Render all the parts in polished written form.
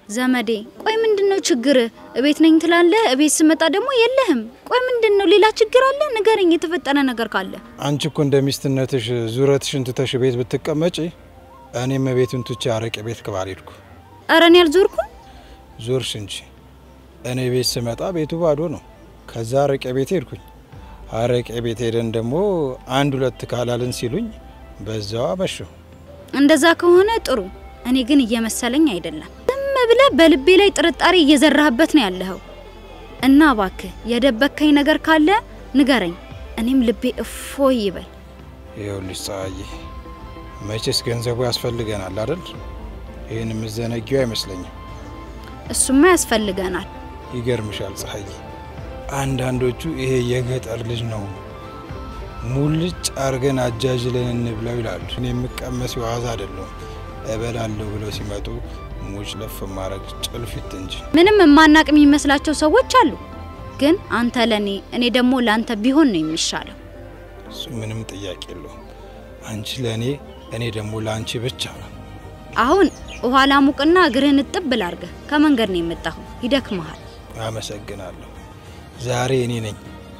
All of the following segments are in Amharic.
ዘመዴ ቆይ ምንድነው ችግር እቤት ነኝ ትላለህ እቤት ስመጣ ደግሞ የለህም ቆይ ምንድነው ሌላ ችግር አለ ንገረኝ የተፈጠነ ነገር ካለ አንቺ እኮ እንደሚስትነትሽ ዙረትሽን ትተሽ ቤት ብትቀመጪ እኔም ቤቱን ትቼ አረቄ ቤት ከባልኩ አረኔ አልዞርኩም ዞርሽ እንጂ እኔ ቤት ስመጣ ቤቱ ባዶ ነው ከዛ አረቄ ቤት ሄድኩኝ አረቄ ቤት ሄደን ደግሞ አንድ ሁለት ካላልን ሲሉኝ በዛው አመሸሁ እንደዛ ከሆነ ጥሩ እኔ ግን እየመሰለኝ አይደለም ዝም ብለህ በልቤ ላይ ጥርጣሬ እየዘራህበት ነው ያለኸው እና እባክህ የደበከኝ ነገር ካለ ንገረኝ እኔም ልቤ እፎይ ይበል ይኸውልሽ ፀሐዬ መቼስ ገንዘቡ ያስፈልገናል አይደል ይሄን ምዘነጊው አይመስለኝም እሱማ ያስፈልገናል ይገርምሻል ፀሐዬ አንዳንዶቹ ይሄ የገጠር ልጅ ነው ሙልጭ አርገን አጃጅለን እንብላው ይላሉ እኔ የምቀመስ ዋዛ አይደለም እበላለሁ ብለው ሲመጡ ሙጭ ለፍ ማረግ ጭልፊት እንጂ ምንም ማናቅ የሚመስላቸው ሰዎች አሉ ግን አንተ ለኔ እኔ ደግሞ ላንተ ቢሆን ነው የሚሻለው እሱ ምንም ጥያቄ የለውም አንቺ ለኔ እኔ ደግሞ ላንቺ ብቻ ነው አሁን ኋላ ሙቅና እግርህን ጥብ ላርገ ከመንገድ ነው የመጣው ይደክማል አመሰግናለሁ ዛሬ እኔ ነኝ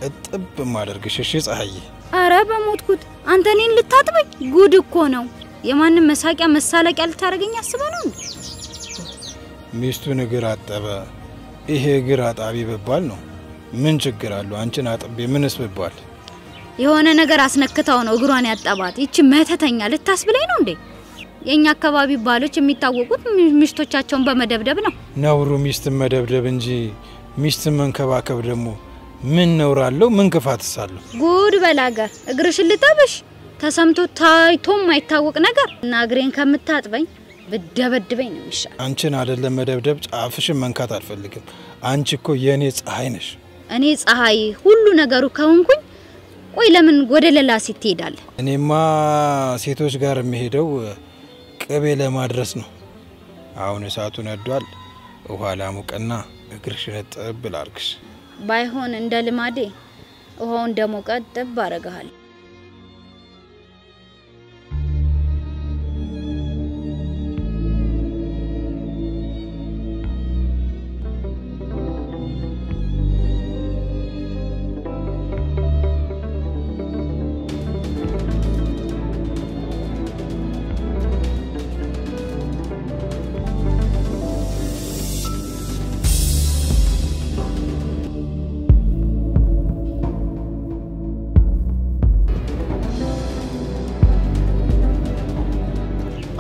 እጥብ ማደርግሽ እሺ ፀሐዬ አረ በሞትኩት አንተ እኔን ልታጥበኝ ጉድ እኮ ነው የማንም መሳቂያ መሳለቂያ ልታረገኝ አስበህ ነው ሚስቱ እግር አጠበ ይሄ እግር አጣቢ በባል ነው ምን ችግር አለው አንቺን አጥቤ ምንስ በባል የሆነ ነገር አስነክታው ነው እግሯን ያጣባት እቺ መተተኛ ልታስብለኝ ነው እንዴ የኛ አካባቢ ባሎች የሚታወቁት ሚስቶቻቸውን በመደብደብ ነው ነውሩ ሚስት መደብደብ እንጂ ሚስት መንከባከብ ደግሞ ምን ነውራለው ምን ክፋትሳለው ጉድ በላገር እግርሽን ልታበሽ ተሰምቶ ታይቶም ማይታወቅ ነገር እና እግሬን ከምታጥበኝ ብደበድበኝ ነው የሚሻል አንቺን አይደለም መደብደብ ጫፍሽን መንካት አልፈልግም አንቺ እኮ የኔ ፀሐይ ነሽ እኔ ፀሐይ ሁሉ ነገሩ ከሆንኩኝ ቆይ ለምን ወደ ሌላ ሴት ትሄዳለህ እኔማ ሴቶች ጋር የሚሄደው ቅቤ ለማድረስ ነው አሁን እሳቱ ነዷል ውሃ ላሙቀና እግርሽን ጥብ ላርክሽ ባይሆን እንደ ልማዴ ውሃውን ደሞ ቀጥብ አረጋለሁ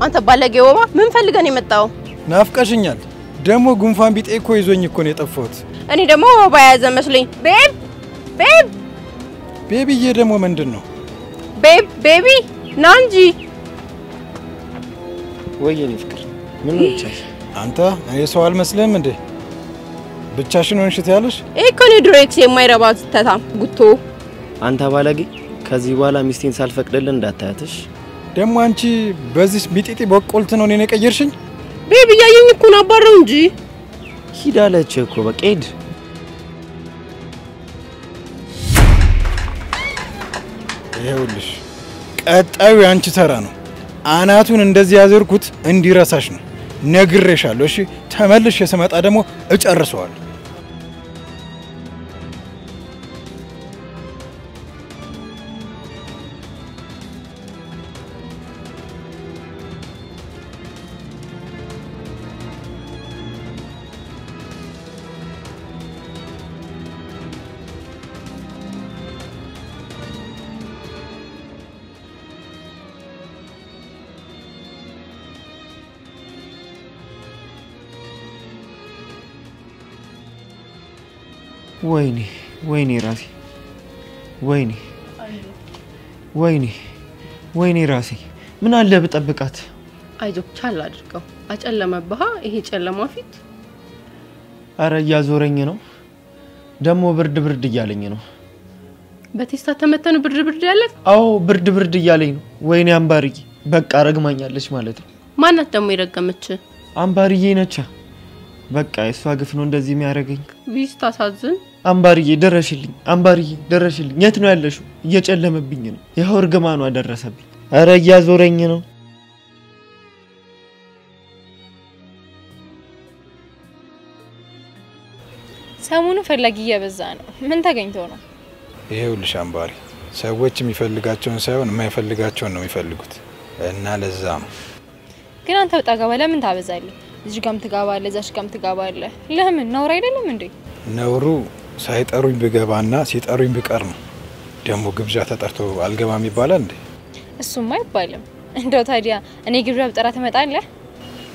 አንተ ባለጌ ወባ ምን ፈልገን የመጣው ናፍቀሽኛል ደሞ ጉንፋን ቢጤ እኮ ይዞኝ እኮ ነው የጠፋሁት እኔ ደሞ ወባ ያዘ መስለኝ ቤቢዬ ደሞ ምንድነው ቤቢ ናንጂ ወይኔ ፍቅር ምን ነው ብቻሽ አንተ እኔ ሰው አልመስልም እንዴ ብቻሽን ሆንሽት ያለሽ እኮ ነው ድሬክስ የማይረባ ተታም ጉቶ አንተ ባለጌ ከዚህ በኋላ ሚስቴን ሳልፈቅድልህ እንዳታያትሽ ደሞ አንቺ በዚህ ቢጢጢ በቆልት ነው እኔ ቀየርሽኝ ቤቢ ያየኝ እኮ ናባረው እንጂ ሂዳለች እኮ በቀድ ይኸውልሽ ቀጣዩ አንቺ ተራ ነው አናቱን እንደዚህ ያዘርኩት እንዲረሳሽ ነው ነግሬሻለሁ እሺ ተመልሽ የሰመጣ ደሞ እጨርሰዋለሁ ወይኔ ራሴ ወይኔ ራሴ ምን አለ በጠብቃት አይዞክ ቻል አድርገው አጨለመብህ ይሄ ጨለማ ፊት አረ ያዞረኝ ነው ደሞ ብርድ እያለኝ ነው በቴስታ ተመተኑ ብርድ ያለ አዎ ብርድ እያለኝ ነው ወይኔ አምባርዬ በቃ ረግማኛለች ማለት ነው ማናት ደሞ ይረገመች አምባርዬ ነቻ በቃ እሷ ግፍ ነው እንደዚህ የሚያረገኝ ቢስ ታሳዝን አምባርዬ ደረሽልኝ የት ነው ያለሽው እየጨለመብኝ ነው ይሄው እርግማኑ አደረሰብኝ አረ ያዞረኝ ነው ሰሞኑ ፈላጊ እየበዛ ነው። ምን ተገኝቶ ነው? ይሄውልሽ አምባሪ ሰዎች የሚፈልጋቸውን ሳይሆን የማይፈልጋቸውን ነው የሚፈልጉት እና ለዛም ግን አንተ ወጣ ገባ ለምን ታበዛለህ? እዚህ ጋም ትጋባለህ እዛች ጋም ትጋባለህ። ለምን ነውር አይደለም እንዴ? ነውሩ ሳይጠሩኝ ብገባና ሲጠሩኝ ብቀር ነው። ደሞ ግብዣ ተጠርቶ አልገባም ይባላል እንዴ? እሱማ አይባልም። እንደው ታዲያ እኔ ግብዣ ብጠራ ትመጣለህ?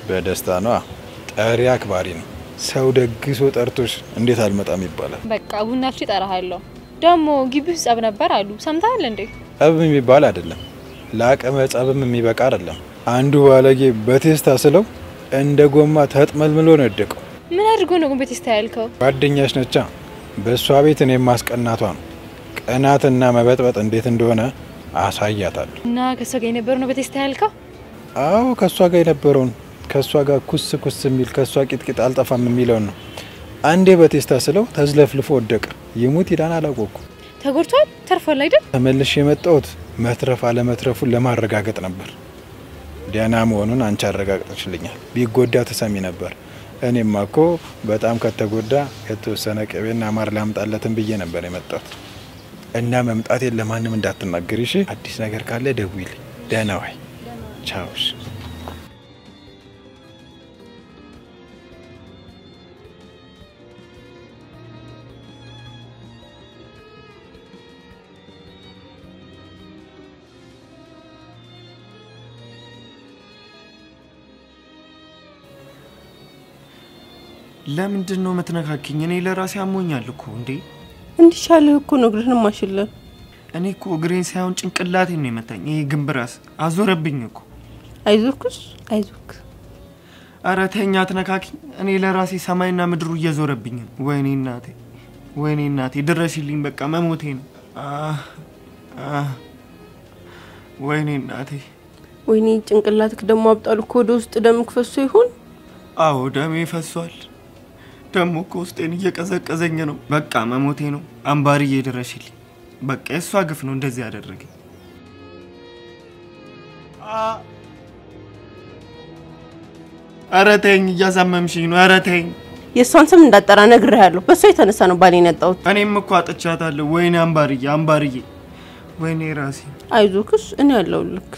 በደስታ ነው። ጠሪ አክባሪ ነው። ሰው ደግሶ ጠርቶሽ እንዴት አልመጣም ይባላል? በቃ ቡና አፍጪ እጠራሃለሁ። ደሞ ግቢው ጸብ ነበር አሉ ሰምተሃል እንዴ? ጸብ የሚባል አይደለም። ለአቀመ ጸብም የሚበቃ አይደለም። አንዱ ባለጌ በቴስታ ስለው እንደ ጎማ ተጥመልምሎ ነው የወደቀው። ምን አድርጎ ነው በቴስታ ያልከው? ጓደኛሽ ነቻ። በሷ ቤት እኔ ማስቀናቷ ነው። ቀናትና መበጥበጥ እንዴት እንደሆነ አሳያታለሁ። እና ከሷ ጋር የነበረው ነው በቴስታ ያልከው? አዎ ከሷ ጋር የነበረውን ከሷ ጋር ኩስ የሚል ከሷ ቂጥቂጥ አልጠፋም የሚለው ነው። አንዴ በቴስታ ስለው ተዝለፍልፎ ወደቀ። ይሙት ይዳን አላወቅኩ። ተጎድቷል? ተርፏል አይደል? ተመልሼ የመጣሁት መትረፍ አለመትረፉን ለማረጋገጥ ነበር። ዲያና መሆኑን አንቺ አረጋግጠሽልኛል። ቢጎዳ ተሰሚ ነበር። እኔማ እኮ በጣም ከተጎዳ የተወሰነ ቅቤና ማር ላምጣለትን ብዬ ነበር የመጣሁት። እና መምጣቴን ለማንም እንዳትናገሪ እሺ? አዲስ ነገር ካለ ደውይልኝ። ደህና ዋይ። ቻውሽ። ለምንድን ነው የምትነካኪኝ? እኔ ለራሴ አሞኛል እኮ እንዴ። እንዲሻለህ እኮ ነው እግርህን ማሽለ። እኔ እኮ እግሬን ሳይሆን ጭንቅላቴን ነው የመታኝ። ይሄ ግንብራስ አዞረብኝ እኮ። አይዞክስ አይዞክ። አረ ተኛ አትነካኪኝ። እኔ ለራሴ ሰማይና ምድሩ እየዞረብኝ ነው። ወይኔ እናቴ ድረሽልኝ። በቃ መሞቴ ነው። ወይኔ እናቴ። ወይኔ ጭንቅላትክ ደሞ አብጣል እኮ ወደ ውስጥ ደም ክፈሶ ይሆን? አዎ ደሜ ፈሷል። ደሞ እኮ ውስጤን እየቀዘቀዘኝ ነው። በቃ መሞቴ ነው። አምባርዬ ድረሽልኝ። በቃ እሷ ግፍ ነው እንደዚህ ያደረገኝ። አረ ተይኝ፣ እያሳመምሽኝ ነው። አረ ተይኝ። የሷን ስም እንዳጠራ ነግሬሃለሁ። በሷ የተነሳ ነው ባሌን ያጣሁት። እኔም እኮ አጥቻታለሁ። ወይኔ አምባርዬ፣ ወይኔ ራሴ። አይዞክስ እኔ ያለሁልክ።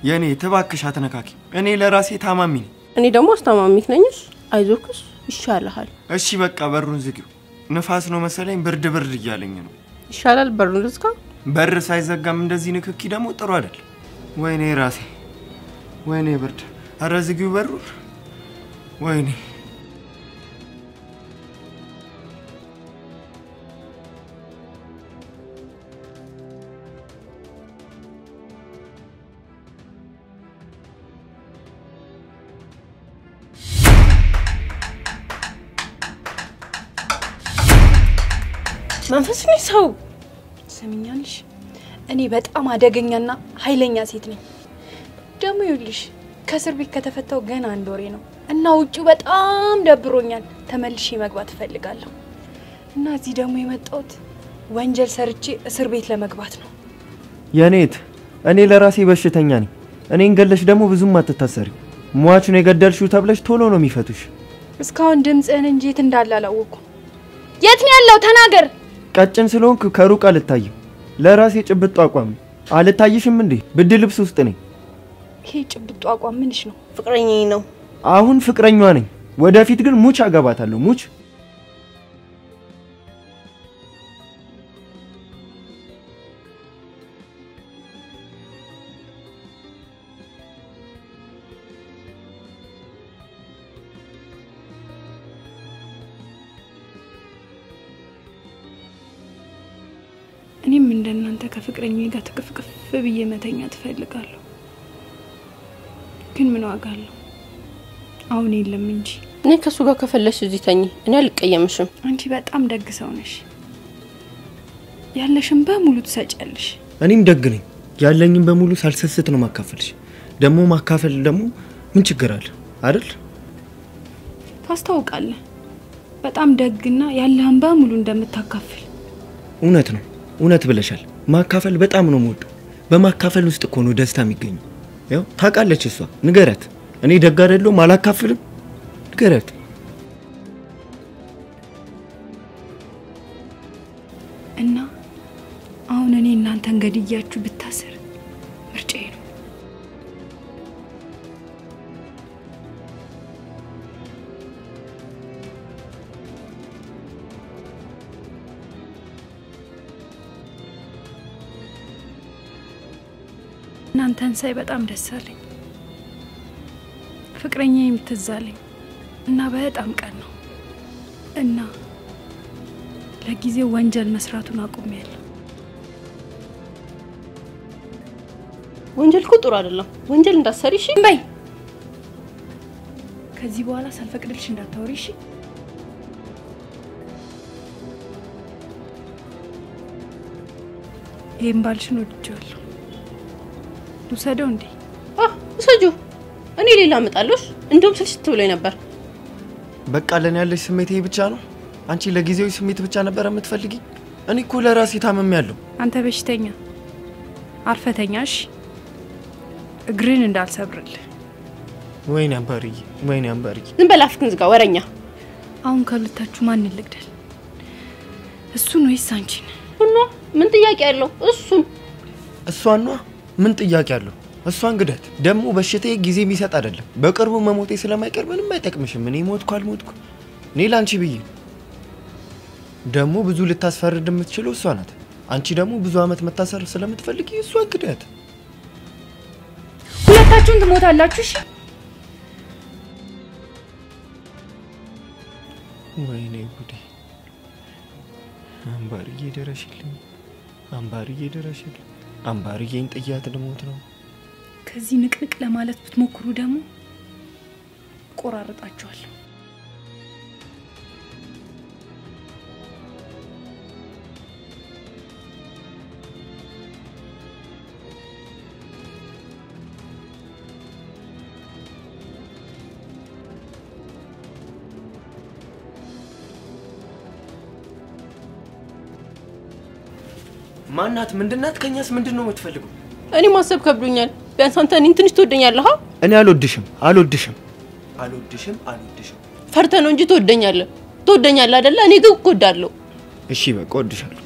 የኔ ተባክሽ አትነካኪ። እኔ ለራሴ ታማሚ ነኝ። እኔ ደግሞ አስተማሚክ ነኝስ። አይዞክስ ይሻላል። እሺ በቃ በሩን ዝጊው። ንፋስ ነው መሰለኝ ብርድ እያለኝ ነው። ይሻላል በሩን ልዝጋ። በር ሳይዘጋም እንደዚህ ንክኪ ደግሞ ጥሩ አይደል። ወይኔ ራሴ፣ ወይኔ ብርድ። አረ ዝጊው በሩን። ወይኔ መንፈስኒ ሰው ሰሚኛልሽ። እኔ በጣም አደገኛና ኃይለኛ ሴት ነኝ። ደሞ ይልሽ ከእስር ቤት ከተፈታው ገና አንድ ወሬ ነው እና ውጪው በጣም ደብሮኛል። ተመልሼ መግባት እፈልጋለሁ እና እዚህ ደግሞ የመጣሁት ወንጀል ሰርቼ እስር ቤት ለመግባት ነው። የኔት እኔ ለራሴ በሽተኛ ነኝ። እኔን ገለሽ ደግሞ ብዙም አትታሰሪ። ሟች ነው የገደልሽው ተብለሽ ቶሎ ነው የሚፈቱሽ። እስካሁን ድምጽህን እንጂ የት እንዳለ አላወኩም። የት ነው ያለው? ተናገር። ቀጭን ስለሆንክ ከሩቅ አልታይም። ለራሴ ጭብጥ አቋም አልታይሽም እንዴ? ብድ ልብስ ውስጥ ነኝ። ይሄ ጭብጥ አቋም ምንሽ ነው? ፍቅረኛዬ ነው። አሁን ፍቅረኛዋ ነኝ። ወደፊት ግን ሙች አገባታለሁ። ሙች እኔም እንደናንተ ከፍቅረኛዬ ጋር ተከፍከፍ ብዬ መተኛት እፈልጋለሁ። ግን ምን ዋጋ አለው? አሁን የለም እንጂ። እኔ ከሱ ጋር ከፈለሽ እዚህ ተኝ። እኔ አልቀየምሽም። አንቺ በጣም ደግ ሰው ነሽ። ያለሽን በሙሉ ትሰጫለሽ። እኔም ደግ ነኝ። ያለኝን በሙሉ ሳልሰስት ነው ማካፈልሽ። ደግሞ ማካፈል ደግሞ ምን ችግር አለ አይደል? ታስታውቃለህ። በጣም ደግና ያለህን በሙሉ እንደምታካፍል። እውነት ነው። እውነት ብለሻል። ማካፈል በጣም ነው የምወደው። በማካፈል ውስጥ እኮ ነው ደስታ የሚገኘው። ያው ታውቃለች እሷ ንገረት እኔ ደግ አይደለሁም አላካፍልም ንገረት እና አሁን እኔ እናንተን ገድያችሁ ብታሰር ምርጫዬ ነው እናንተን ሳይ በጣም ደስ አለኝ ፍቅረኛ የምትዛለኝ እና በጣም ቀን ነው እና ለጊዜው ወንጀል መስራቱን አቁሜያለሁ ወንጀል እኮ ጥሩ አይደለም ወንጀል እንዳትሰሪ እሺ በይ ከዚህ በኋላ ሳልፈቅድልሽ እንዳታወሪ እሺ ይሄን ባልሽን ወድጄዋለሁ ልውሰደው እንዴ ውሰጂው እኔ ሌላ አመጣለሽ እንደውም ስልችት ብሎኝ ነበር በቃ ለኔ ያለሽ ስሜት ይሄ ብቻ ነው አንቺ ለጊዜው ስሜት ብቻ ነበር የምትፈልጊ እኔ እኮ ለራሴ ታመምያለሁ አንተ በሽተኛ አርፈተኛሽ እግርን እንዳልሰብርል ወይኔ አምባርዬ ዝም በል አፍክን ዝጋ ወረኛ አሁን ከልታችሁ ማን ልግደል እሱን ወይስ አንቺን እና ምን ጥያቄ ያለው እሷን ነው ምን ጥያቄ ያለው እሷን ግደት ደሞ በሽታዬ ጊዜ የሚሰጥ አይደለም በቅርቡ መሞቴ ስለማይቀር ምንም አይጠቅምሽም እኔ ሞትኩ አልሞትኩ እኔ ላንቺ ብዬ ደሞ ብዙ ልታስፈርድ የምትችለው እሷ ናት አንቺ ደሞ ብዙ አመት መታሰር ስለምትፈልጊ እሷን ግደት ሁለታችሁን ትሞታላችሁ እሺ ወይኔ ጉዴ አምባርዬ ደረሽልኝ አምባርዬን ጥያት ልሞት ነው ከዚህ ንቅንቅ ለማለት ብትሞክሩ ደግሞ ቆራርጣችኋለሁ ማናት ምንድናት ከኛስ ምንድነው የምትፈልጉ እኔ ማሰብ ከብዶኛል ቢያንስ አንተ እኔን ትንሽ ትወደኛለህ እኔ አልወድሽም ፈርተ ነው እንጂ ትወደኛለህ አይደለ እኔ ግን እወዳለሁ እሺ በቃ እወድሻለሁ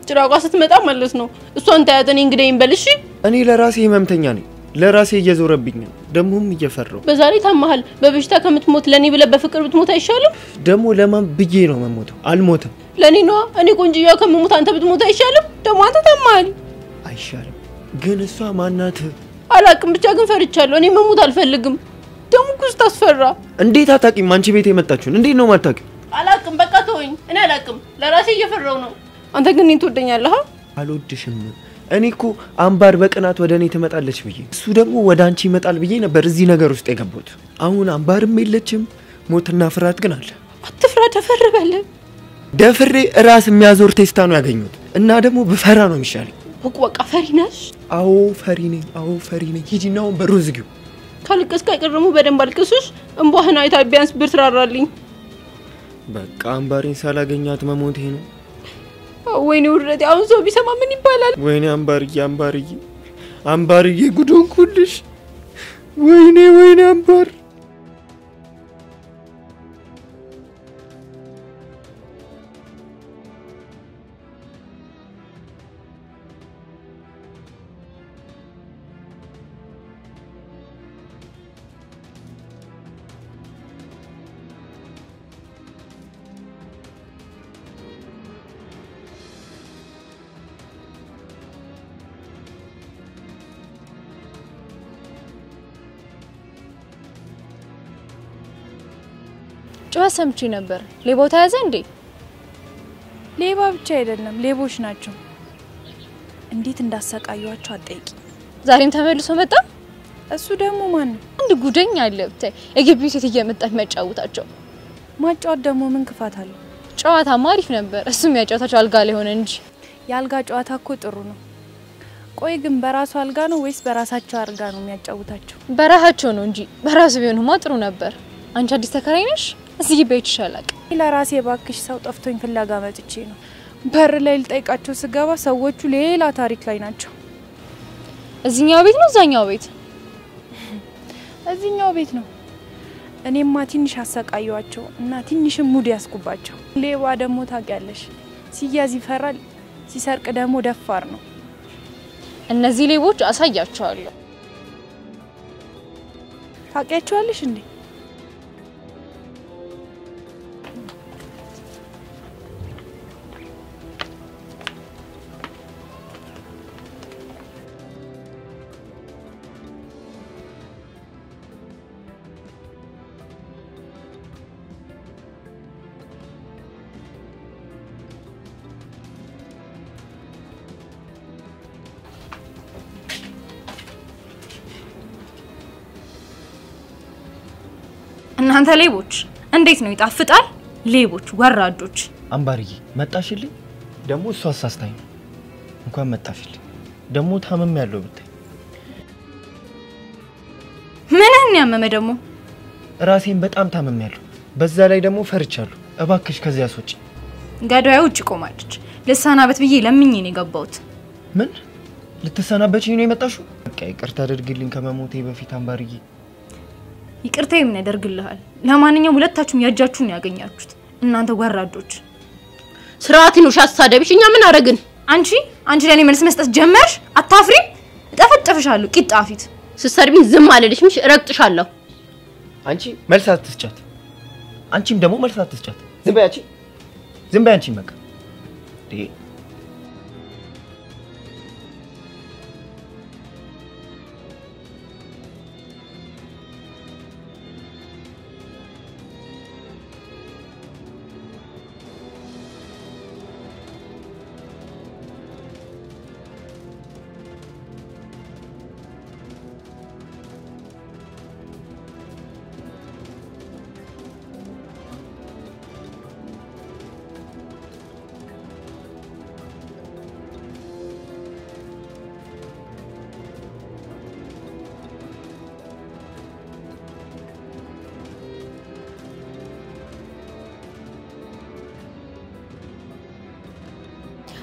ጭራቋ ስትመጣ ማለት ነው እሷን ታያት እኔ እንግዲህ ይንበልሽ እኔ ለራሴ ህመምተኛ ነኝ ለራሴ እየዞረብኝ ነው ደሞም እየፈራው በዛሬ ታማሃል በበሽታ ከምትሞት ለኔ ብለ በፍቅር ብትሞት አይሻልም ደሞ ለማን ብዬ ነው መሞተው አልሞትም ለኔ ነው እኔ ቆንጆያ ከምሞት አንተ ብትሞት አይሻልም ደሞ አንተ ታማሃል አይሻልም ግን እሷ ማናት አላቅም ብቻ ግን ፈርቻለሁ እኔ መሞት አልፈልግም ደሞ ኩስ ታስፈራ እንዴት አታቂም አንቺ ቤት የመጣችሁን እንዴት ነው ማታቂ አላቅም በቃ ተወኝ እኔ አላቅም ለራሴ እየፈራው ነው አንተ ግን እኔን ትወደኛለህ አልወድሽም እኔ እኮ አምባር በቅናት ወደ እኔ ትመጣለች ብዬ እሱ ደግሞ ወደ አንቺ ይመጣል ብዬ ነበር እዚህ ነገር ውስጥ የገባሁት አሁን አምባርም የለችም ሞትና ፍርሃት ግን አለ አትፍራ ተፈርበለ ደፍሬ ራስ የሚያዞር ቴስታ ነው ያገኙት እና ደግሞ በፈራ ነው የሚሻለኝ በቃ ፈሪ ነሽ አዎ ፈሪ ነኝ ሂጂና በሩን ዝጊው ካልቀስ ካይቀርሙ በደንብ አልቀስሽ እንባህና አይታ ቢያንስ ብርትራራልኝ በቃ አምባሬን ሳላገኛት መሞቴ ነው ወይኔ ውርደቴ አሁን ሰው ቢሰማ ምን ይባላል ወይኔ አምባርዬ ጉዶን ኩልሽ ወይኔ አምባር ጨዋ ሰምቼ ነበር ሌባው ተያዘ እንዴ ሌባ ብቻ አይደለም ሌቦች ናቸው እንዴት እንዳሰቃዩአቸው አጠይቂ ዛሬም ተመልሶ መጣ እሱ ደግሞ ማን ነው አንድ ጉደኛ አለ ብታይ የግቢው ሴት እየመጣች የሚያጫውታቸው ማጫወት ደግሞ ምን ክፋት አለው ጨዋታ ማሪፍ ነበር እሱም ያጫውታቸው አልጋ ላይ ሆነ እንጂ ያልጋ ጨዋታ እኮ ጥሩ ነው ቆይ ግን በራሱ አልጋ ነው ወይስ በራሳቸው አልጋ ነው የሚያጫውታቸው በራሳቸው ነው እንጂ በራሱ ቢሆንማ ጥሩ ነበር አንቺ አዲስ ተከራይ ነሽ እዚህ ቤት ይሻላል ለራሴ ባክሽ ሰው ጠፍቶኝ ፍላጋ መጥቼ ነው በር ላይ ልጠይቃቸው ስገባ ሰዎቹ ሌላ ታሪክ ላይ ናቸው እዚህኛው ቤት ነው እዛኛው ቤት እዚህኛው ቤት ነው። እኔማ ትንሽ አሰቃየዋቸው እና ትንሽም ሙድ ያስኩባቸው። ሌባ ደግሞ ታውቂያለሽ፣ ሲያዝ ይፈራል፣ ሲሰርቅ ደግሞ ደፋር ነው። እነዚህ ሌቦች አሳያቸዋለሁ። ታውቂያቸዋለሽ እንዴ? እናንተ ሌቦች እንዴት ነው ይጣፍጣል? ሌቦች ወራዶች። አምባርዬ መጣሽልኝ? ደሞ እሷ አሳስታኝ እንኳን መጣሽልኝ። ደሞ ታመም ያለው ብታይ ምንህን ያመመ ደሞ? ራሴን በጣም ታመም ያለው፣ በዛ ላይ ደሞ ፈርቻለሁ። እባክሽ ከዚያ አስወጪ። ጋዳዩ ውጭ ቆማለች። ልሳናበት ብዬ ለምኜ ነው የገባሁት። ምን ልትሰናበችኝ ነው የመጣሽው? በቃ ይቅርታ አድርግልኝ ከመሞቴ በፊት አምባርዬ። ይቅርታ ምን ያደርግልሃል? ለማንኛውም ሁለታችሁም ያጃችሁን ያገኛችሁት እናንተ ወራዶች። ስርዓትን ውሻ አሳደብሽ። እኛ ምን አረግን? አንቺ ለኔ መልስ መስጠት ጀመርሽ? አታፍሪም? እጠፈጥፍሻለሁ ቂጣፊት። ስትሰርቢኝ ዝም አልልሽም፣ እረግጥሻለሁ። አንቺ መልስ አትስጫት። አንቺም ደግሞ መልስ አትስጫት። ዝም በይ አንቺ፣ ዝም በይ አንቺ። በቃ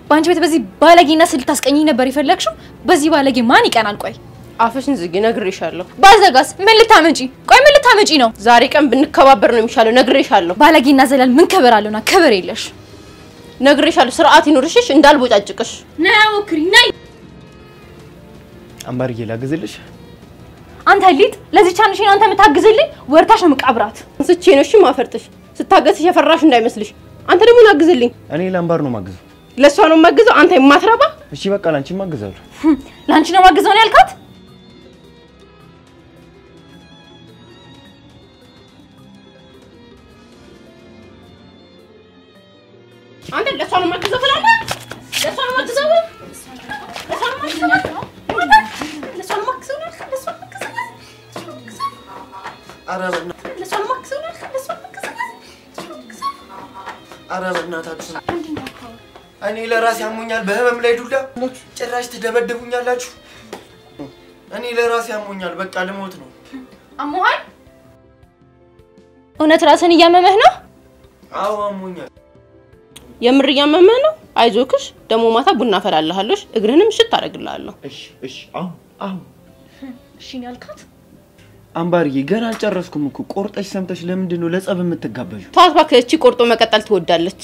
ባንቺ ቤት በዚህ ባለጌና ስልታስቀኝ ነበር ይፈልክሽው። በዚህ ባለጌ ማን ይቀናል? ቆይ አፍሽን ዝጊ፣ ነግሬሻለሁ። ባዘጋስ ምን ልታመጪ? ቆይ ምን ልታመጪ ነው? ዛሬ ቀን ብንከባበር ነው የሚሻለው፣ ነግሬሻለሁ። ባለጌና ዘላል ምን ክብር አለውና ክብር የለሽ። ነግሬሻለሁ፣ ስርዓት ይኖርሽሽ፣ እንዳልቦጫጭቅሽ። ነይ ወክሪ ነይ። አምባርዬ ላግዝልሽ? አንተ ሊጥ ለዚህ ቻንሽ ነው አንተ የምታግዝልኝ? ወርታሽ ነው መቃብራት። እንስቼ ነው እሺ ማፈርጥሽ። ስታገስሽ የፈራሽ እንዳይመስልሽ። አንተ ደግሞ ናግዝልኝ። እኔ ለአምባር ነው ማግዘው። ለሷ ነው ማግዘው። አንተ የማትረባ። እሺ በቃ ላንቺ ማግዛለሁ። ላንቺ ነው ማግዘው ነው ያልካት? አንተ ለሷ ነው ማግዘው ትላለህ? ለሷ ነው ማግዘው? ለሷ ነው ማግዘው? ለሷ ነው ማግዘው? ለሷ ነው ማግዘው? ኧረ በእናትህ ለሷ ነው ማግዘው? ለሷ ነው ማግዘው? ኧረ በእናታችሁ እኔ ለራሴ አሞኛል። በህመም ላይ ዱላ ጭራሽ ትደበድቡኛላችሁ። እኔ ለራሴ አሞኛል። በቃ ልሞት ነው። አሞሃል? እውነት ራስን እያመመህ ነው? አዎ አሞኛል። የምር እያመመህ ነው? አይዞክሽ። ደሞ ማታ ቡና ፈላልሃለሽ፣ እግርህንም ሽት አደርግልሃለሁ። እሺ አሁን እሺ ነው ያልካት? አምባርዬ ገና አልጨረስኩም እኮ። ቆርጠሽ ሰምተሽ ለምንድን ነው ለጸብ የምትጋበዡ? ተዋት እባክህ። እቺ ቆርጦ መቀጠል ትወዳለች።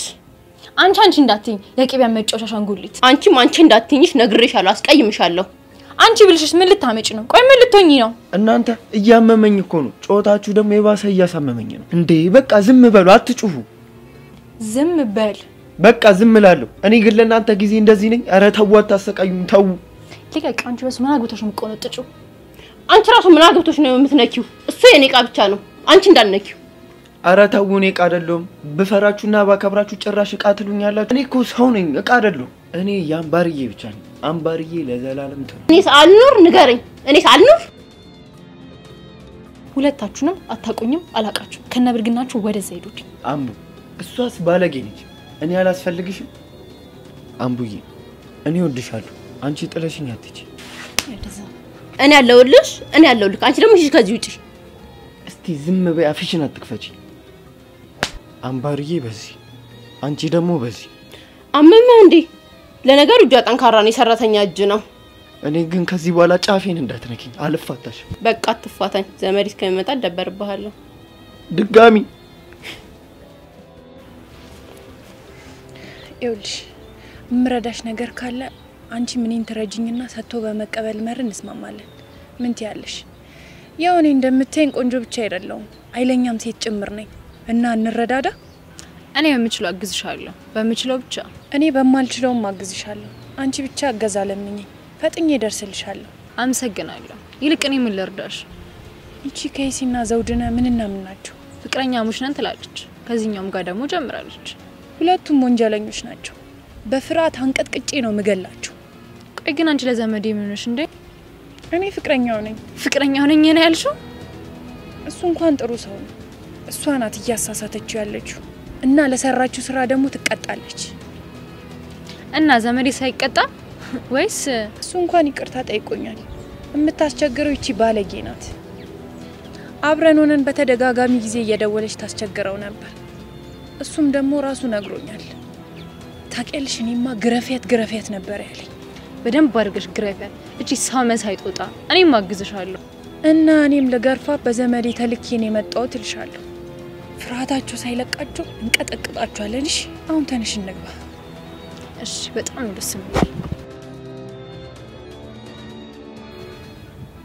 አንቺ እንዳትኝ የቅቢያ መጫወቻ አሻንጉሊት። አንቺም እንዳትኝሽ ነግሬሻለሁ፣ አስቀይምሻለሁ። አንቺ ብልሽስ ምን ልታመጪ ነው? ቆይ ምን ልትሆኚ ነው? እናንተ እያመመኝ እኮ ነው። ጮታችሁ ደግሞ የባሰ እያሳመመኝ ነው እንዴ። በቃ ዝም በሉ፣ አትጩሁ። ዝም በል በቃ ዝም እላለሁ። እኔ ግን ለእናንተ ጊዜ እንደዚህ ነኝ? ኧረ ተው፣ አታሰቃዩኝ፣ ተው። ልቀቅ። አንቺ በስ ምን አግብቶሽ ነው የምትቆነጥጪው? አንቺ ራሱ ምን አግብቶሽ ነው የምትነኪው? እሱ የኔ ዕቃ ብቻ ነው፣ አንቺ እንዳትነኪው። ኧረ ተው፣ እኔ ዕቃ አይደለሁም። ብፈራችሁና ባከብራችሁ ጭራሽ ዕቃ ትሉኛላችሁ። እኔ እኮ ሰው ነኝ፣ ዕቃ አይደለሁም። እኔ የአምባርዬ ብቻ ነኝ። አምባርዬ ለዘላለም ተው። እኔስ አልኖር ንገረኝ። እኔስ አልኖር። ሁለታችሁንም አታቁኝም፣ አላቃችሁም። ከነብርግናችሁ ወደዛ ሄዱት። አምቡ እሷስ ባለጌ ነች። እኔ አላስፈልግሽም። አምቡዬ እኔ ወድሻለሁ። አንቺ ጥለሽኝ አትጪ። እኔ ያለውልሽ፣ አንቺ ደግሞ እሺ ከዚህ ውጪ። እስቲ ዝም በይ፣ አፍሽን አትክፈቺ። አምባርዬ በዚህ፣ አንቺ ደግሞ በዚህ። አመመህ እንዴ? ለነገሩ እጇ ጠንካራ ነው፣ የሰራተኛ እጅ ነው። እኔ ግን ከዚህ በኋላ ጫፌን እንዳትነኪኝ አልፋታሽ። በቃ አትፋታኝ። ዘመድ እስከሚመጣ ደበርብሃለሁ ድጋሚ። ይኸውልሽ ምረዳሽ ነገር ካለ አንቺ ምንን ትረጂኝና ሰጥቶ በመቀበል መር እንስማማለን። ምን ትያለሽ? ያው እኔ እንደምትይኝ ቆንጆ ብቻ አይደለሁም አይለኛም ሴት ጭምር ነኝ እና እንረዳዳ። እኔ በምችለው አግዝሻለሁ፣ በምችለው ብቻ። እኔ በማልችለውም አግዝሻለሁ። አንቺ ብቻ እገዛ ለምኚኝ፣ ፈጥኜ ደርስልሻለሁ። አመሰግናለሁ። ይልቅ እኔ ምን ልርዳሽ? እቺ ከይሲና ዘውድነ ምንና ምን ናቸው? ፍቅረኛሞች ነን ትላለች፣ ከዚህኛውም ጋር ደግሞ ጀምራለች። ሁለቱም ወንጀለኞች ናቸው። በፍርሃት አንቀጥቅጬ ነው ምገላቸው። ቆይ ግን አንቺ ለዘመዴ ምን ሆነሽ እንዴ? እኔ ፍቅረኛው ነኝ። ፍቅረኛው ነኝ ነው ያልሽው? እሱ እንኳን ጥሩ ሰው ነው። እሷ ናት እያሳሳተችው ያለችው እና ለሰራችው ስራ ደግሞ ትቀጣለች። እና ዘመዴ ሳይቀጣ ወይስ? እሱ እንኳን ይቅርታ ጠይቆኛል። የምታስቸግረው እቺ ባለጌ ናት። አብረን ሆነን በተደጋጋሚ ጊዜ እየደወለች ታስቸግረው ነበር። እሱም ደግሞ ራሱ ነግሮኛል። ታውቂያለሽ እኔማ ግረፊያት ነበር ያለኝ። በደንብ አድርገሽ ግረፊያት። እቺ ሳመስ አይጦጣ። እኔም አግዝሻለሁ። እና እኔም ለገርፋ በዘመዴ ተልኬን የመጣው ትልሻለሁ። ፍርሃታቸው ሳይለቃቸው እንቀጠቅጣቸዋለን። እሺ አሁን ተነሽ እንግባ። እሺ በጣም ደስ ይላል።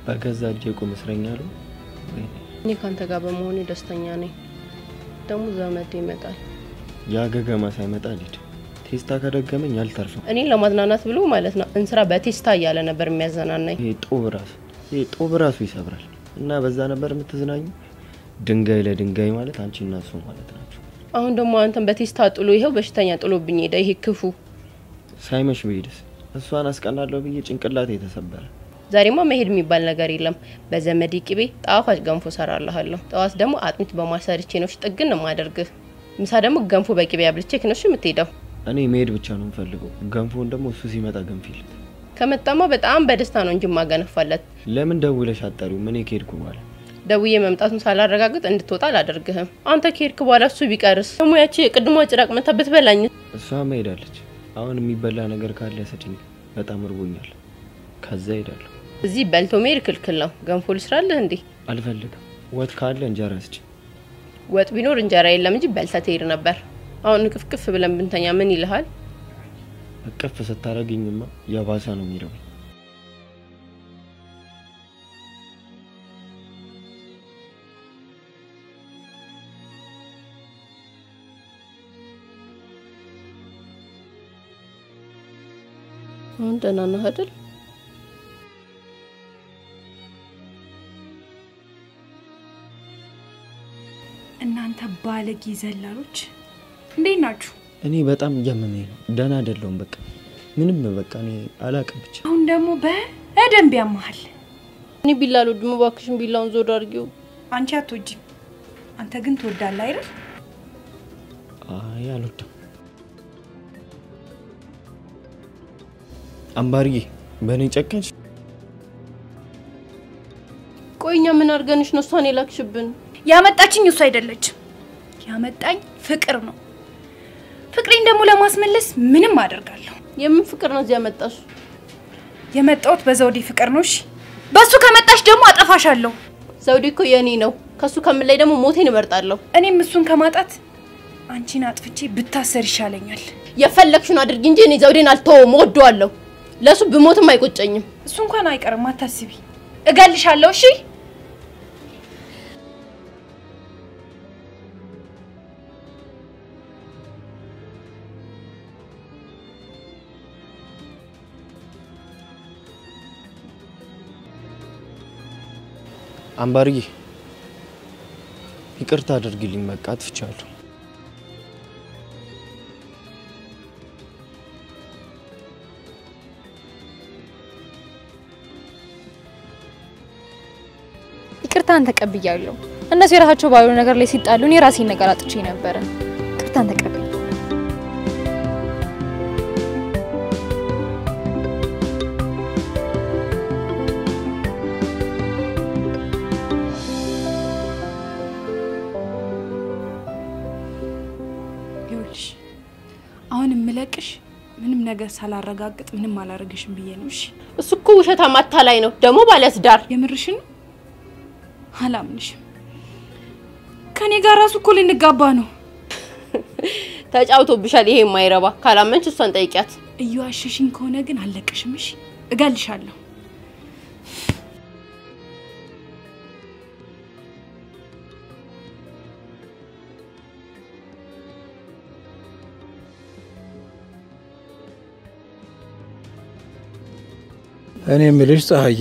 በገዛ እጄ ቁም እስረኛሉ። እኔ ካንተ ጋር በመሆኔ ደስተኛ ነኝ። ደግሞ ዘመዴ ይመጣል። ያ ገገማ ሳይመጣ ልጅ ቴስታ ከደገመኝ አልተርፍም። እኔ ለማዝናናት ብሎ ማለት ነው እንስራ በቴስታ እያለ ነበር የሚያዘናናኝ። ይሄ ጦብ ራሱ ይሰብራል። እና በዛ ነበር የምትዝናኙ። ድንጋይ ለድንጋይ ማለት አንቺና እሱ ማለት ናቸው። አሁን ደግሞ አንተን በቴስታ ጥሎ ይሄው በሽተኛ ጥሎብኝ ሄደ። ይሄ ክፉ ሳይመሽ በይደስ እሷን አስቀናለሁ ብዬ ጭንቅላቴ ተሰበረ። ዛሬማ መሄድ የሚባል ነገር የለም። በዘመዴ ቅቤ ጣፋጭ ገንፎ ሰራልሃለሁ። ጠዋት ደግሞ አጥሚት በማሰርቼ ነው ጥግን ማደርግህ። ምሳ ደግሞ ገንፎ በቅቤ አብልቼክ ነው የምትሄደው። እኔ መሄድ ብቻ ነው ፈልገው። ገንፎን ደግሞ እሱ ሲመጣ ገንፊለት። ከመጣማ በጣም በደስታ ነው እንጂ ማገነፋለት። ለምን ደውለሽ አጣሪው? ምን ከሄድኩ በኋላ ደውዬ መምጣቱን ሳላረጋግጥ እንድትወጣ አላደርግህም። አንተ ከሄድክ በኋላ እሱ ቢቀርስ? ደግሞ ያቺ የቅድሟ ጭራቅ መታ ብትበላኝ። እሷ መሄዳለች። አሁን የሚበላ ነገር ካለ ሰጪኝ፣ በጣም እርቦኛል። ከዛ ሄዳለሁ። እዚህ በልቶ መሄድ ክልክል ነው። ገንፎ ልስራልህ እንዴ? አልፈልግም። ወጥ ካለ እንጀራ ስጪ። ወጥ ቢኖር እንጀራ የለም እንጂ በልተህ ትሄድ ነበር። አሁን ክፍክፍ ብለን ብንተኛ ምን ይልሃል? እቅፍ ስታረግኝማ ያባሳ ነው የሚለው። ደህና ነህ አይደል? እናንተ ባለጌ ዘላሎች እንዴት ናችሁ? እኔ በጣም እያመመኝ ነው። ደህና አይደለሁም። በቃ ምንም በቃ እኔ አላቅም ብቻ። አሁን ደግሞ በደንብ ያማሃል። እኔ ቢላሉ ደሞ ባክሽን ቢላውን ዞር አድርጊው። አንቺ አትወጂም። አንተ ግን ትወዳለህ አይደል? አይ አልወድም። አምባርዬ በእኔ ጨከንሽ? ቆይኛ ምን አርገንሽ ነው እሷን የላክሽብን? ያመጣችኝ እሱ አይደለችም። ያመጣኝ ፍቅር ነው። ፍቅሬን ደግሞ ለማስመለስ ምንም አደርጋለሁ። የምን ፍቅር ነው እዚህ ያመጣሽ? የመጣሁት በዘውዴ ፍቅር ነው። እሺ በሱ ከመጣሽ ደግሞ አጠፋሻለሁ። ዘውዴ እኮ የኔ ነው። ከሱ ከመላይ ደግሞ ሞቴን እመርጣለሁ። እኔም እሱን ከማጣት አንቺን አጥፍቼ ብታሰር ይሻለኛል። የፈለክሽውን አድርጊ እንጂ እኔ ዘውዴን አልተወውም፣ እወደዋለሁ። ለሱ ብሞትም አይቆጨኝም። እሱ እንኳን አይቀርም፣ አታስቢ። እገልሻለሁ። እሺ አምባርዬ ይቅርታ አድርጊልኝ። በቃ አጥፍቻለሁ። ይቅርታን ተቀብያለሁ። እነሱ የራሳቸው ባሉ ነገር ላይ ሲጣሉ እኔ ራሴን ነገር አጥቼ ነበር። ይቅርታን ተቀብያለሁ። አሁን ምለቅሽ ምንም ነገር ሳላረጋግጥ ምንም አላረግሽም ብዬ ነው እሺ እሱ እኮ ውሸታም አታላይ ነው ደግሞ ባለትዳር የምርሽን አላምንሽም ከኔ ጋር ራሱ እኮ ልንጋባ ነው ተጫውቶብሻል ይሄ የማይረባ ካላመንች እሷን ጠይቂያት እየዋሸሽኝ ከሆነ ግን አለቅሽም እሺ እገልሻለሁ እኔ ምልሽ ፀሐዬ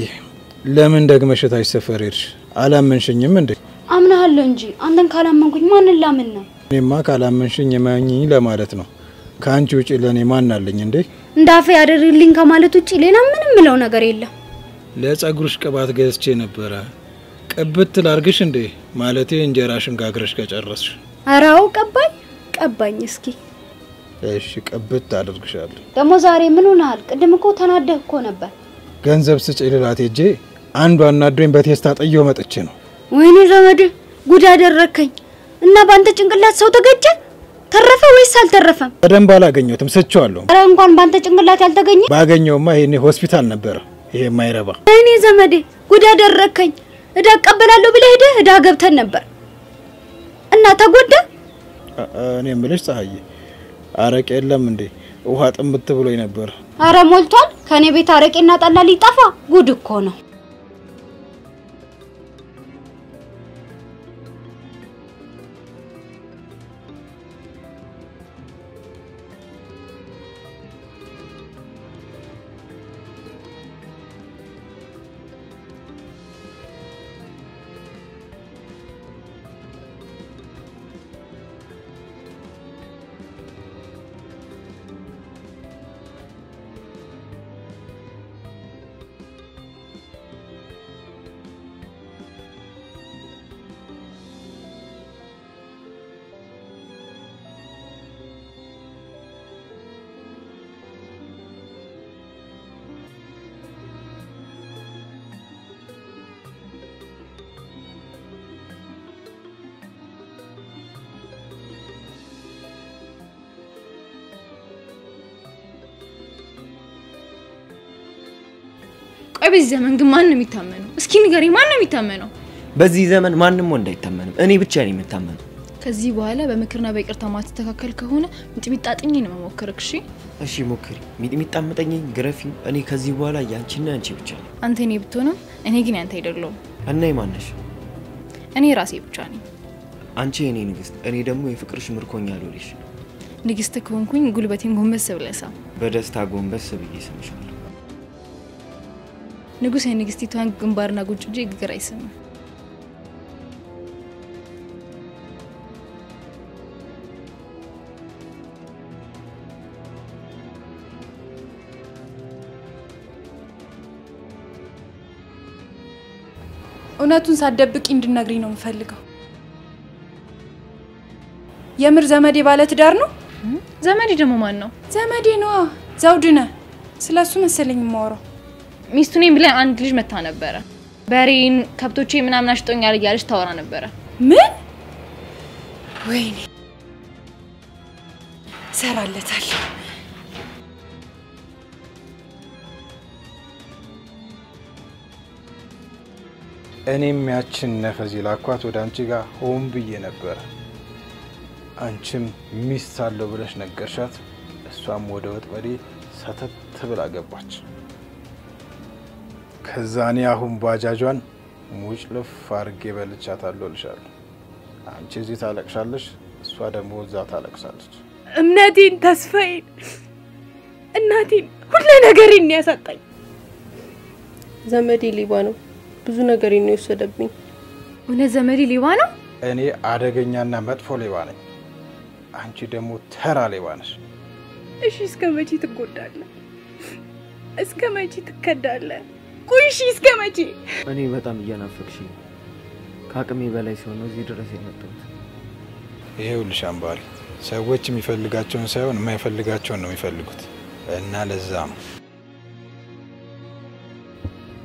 ለምን ደግመሽ ታች ሰፈር ሄድሽ አላመንሽኝም እንዴ አምናለሁ እንጂ አንተን ካላመንኩኝ ማንን ላምን ነው እኔማ ካላመንሽኝ ማንኝ ለማለት ነው ካንቺ ውጪ ለኔ ማን አለኝ እንዴ እንዳፈ ያደርልኝ ከማለት ውጪ ሌላ ምንም ምለው ነገር የለም ለጸጉርሽ ቅባት ገዝቼ ነበር ቅብት ላርግሽ እንዴ ማለቴ እንጀራሽን ጋግረሽ ከጨረስሽ አራው ቀባኝ እስኪ እሺ ቅብት አድርግሻለሁ ደሞ ዛሬ ምን ሆናል ቅድም እኮ ተናደህ እኮ ነበር ገንዘብ ስጪ ልላት ሄጄ አንዱ አናዶኝ በቴስታ ጥየው መጥቼ ነው ወይኔ ዘመድ ጉድ አደረከኝ እና ባንተ ጭንቅላት ሰው ተገጨ ተረፈ ወይስ አልተረፈም በደንብ አላገኘሁትም ስጨዋለሁ አረ እንኳን ባንተ ጭንቅላት ያልተገኘ ባገኘውማ ይሄኔ ሆስፒታል ነበር ይሄ ማይረባ ወይኔ ዘመድ ጉድ አደረከኝ እዳ ቀበላለሁ ብለህ ሄደ እዳ ገብተን ነበር እና ተጎዳ እኔ ምልሽ ፀሐዬ አረቄ የለም እንዴ ውሃ ጥምት ብሎኝ ነበር አረ ሞልቷል ከኔ ቤት አረቄና ጠላ ሊጠፋ ጉድ እኮ ነው ቆይ በዚህ ዘመን ግን ማን ነው የሚታመነው እስኪ ንገሪ ማን ነው የሚታመነው በዚህ ዘመን ማንንም ወንድ አይታመንም እኔ ብቻ ነኝ የምታመነው ከዚህ በኋላ በመክርና በይቅርታ ማስተካከል ከሆነ ሚጥሚጣጥኝ ነው መሞከርክ እሺ ሞክሪ ሚጥሚጣም ጠኝኝ ግረፊኝ እኔ ከዚህ በኋላ ያንቺና አንቺ ብቻ ነኝ አንተ እኔ ብትሆንም እኔ ግን ያንተ አይደለሁም እና የማነሽ እኔ ራሴ ብቻ ነኝ አንቺ የኔ ንግስት እኔ ደግሞ የፍቅርሽ ምርኮኛ ልልሽ ንግስት ከሆንኩኝ ጉልበቴን ጎንበስ ብለሳ በደስታ ጎንበስ ብዬ ስምሻለሁ ንጉስ የንግስቲቷን ግንባርና ጉንጭ ግግር አይሰማም እውነቱን ሳትደብቂ እንድነግሪኝ ነው የምፈልገው የምር ዘመዴ ባለ ትዳር ነው ዘመዴ ደግሞ ማን ነው ዘመዴ ነው ዘውድነ ስለሱ መሰለኝ ማወራው ሚስቱ ነኝ ብለ አንድ ልጅ መታ ነበር በሬን ከብቶቼ ምናምን አሽጦኛል እያለች ታወራ ነበር ምን ወይኔ ሰራለታል እኔም ያችን ነፈዚ ላኳት ወደ አንቺ ጋር ሆም ብዬ ነበር አንቺም ሚስት አለው ብለሽ ነገርሻት እሷም ወደ ወጥበዴ ሰተት ብላ ገባች ከዛኔ አሁን ባጃጇን ሙጭልፍ አርጌ በልቻታለሁ ልሻለሁ አንቺ እዚህ ታለቅሻለሽ እሷ ደግሞ እዛ ታለቅሳለች እምነቴን ተስፋዬን እናቴን ሁሉ ነገሬን ያሳጣኝ ዘመዴ ሊባ ነው ብዙ ነገር ይወሰደብኝ እውነት ዘመዴ ሊባ ነው እኔ አደገኛና መጥፎ ሌባ ነኝ አንቺ ደግሞ ተራ ሌባ ነሽ እሺ እስከመቼ ትጎዳለህ እስከመቼ ትከዳለህ ኩይሺ እስከመቼ እኔ በጣም እያናፈቅሽኝ ካቅሜ በላይ ሲሆን ነው እዚህ ድረስ የመጣሁት ይሄውልሽ አምባሪ ሰዎች የሚፈልጋቸውን ሳይሆን የማይፈልጋቸውን ነው የሚፈልጉት እና ለዛ ነው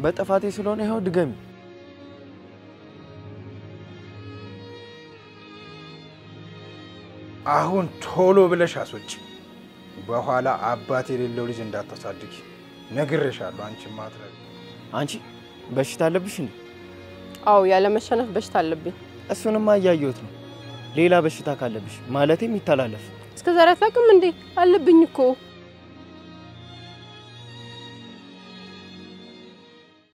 በጥፋቴ ስለሆነ ይሄው ድገሚ አሁን ቶሎ ብለሽ አስወጪ በኋላ አባት የሌለው ልጅ እንዳታሳድጊ ነግሬሻለሁ። አንቺ ማትረቢ አንቺ በሽታ አለብሽ እንዴ? አዎ ያለ መሸነፍ በሽታ አለብኝ። እሱንማ እያየሁት ነው። ሌላ በሽታ ካለብሽ ማለቴ የሚተላለፍ እስከ ዛሬ አታውቅም እንዴ? አለብኝ እኮ